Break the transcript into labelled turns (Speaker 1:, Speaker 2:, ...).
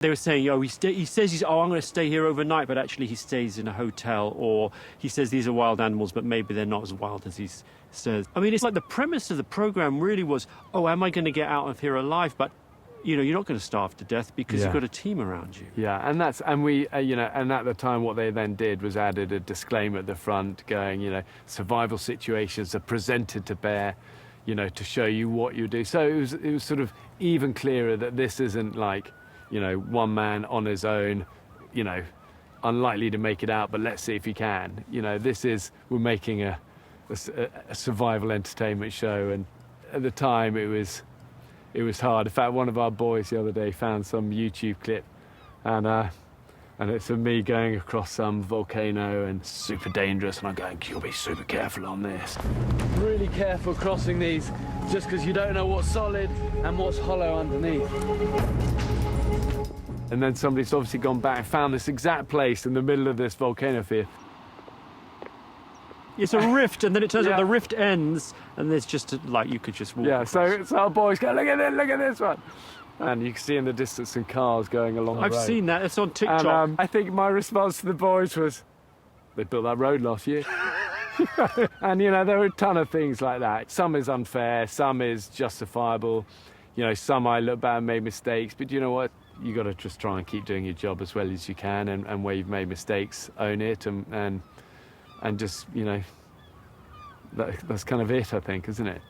Speaker 1: They were saying, oh, he says I'm going to stay here overnight, but actually he stays in a hotel, or he says these are wild animals, but maybe they're not as wild as he says. I mean, it's like the premise of the program really was, oh, am I going to get out of here alive? But you know, you're not going to starve to death because you've got a team around you.
Speaker 2: Yeah, and at the time, what they then did was added a disclaimer at the front, going, you know, survival situations are presented to Bear, you know, to show you what you do. So it was sort of even clearer that this isn't like, you know, one man on his own, you know, unlikely to make it out, but let's see if he can. You know, we're making a survival entertainment show, and at the time it was hard. In fact, one of our boys the other day found some YouTube clip, and it's of me going across some volcano and super dangerous, and I'm going, you'll be super careful on this. Really careful crossing these, just because you don't know what's solid and what's hollow underneath. And then somebody's obviously gone back and found this exact place in the middle of this volcano field.
Speaker 1: It's a rift, and then it turns out the rift ends, and there's just you could just walk.
Speaker 2: Yeah, so our boys go, look at this one. And you can see in the distance some cars going along the road.
Speaker 1: I've seen that, it's on TikTok.
Speaker 2: And I think my response to the boys was, they built that road last year. And, you know, there are a ton of things like that. Some is unfair, some is justifiable. You know, some I look back and made mistakes, but you know what? You got to just try and keep doing your job as well as you can, and where you've made mistakes, own it, and just, you know, that's kind of it, I think, isn't it?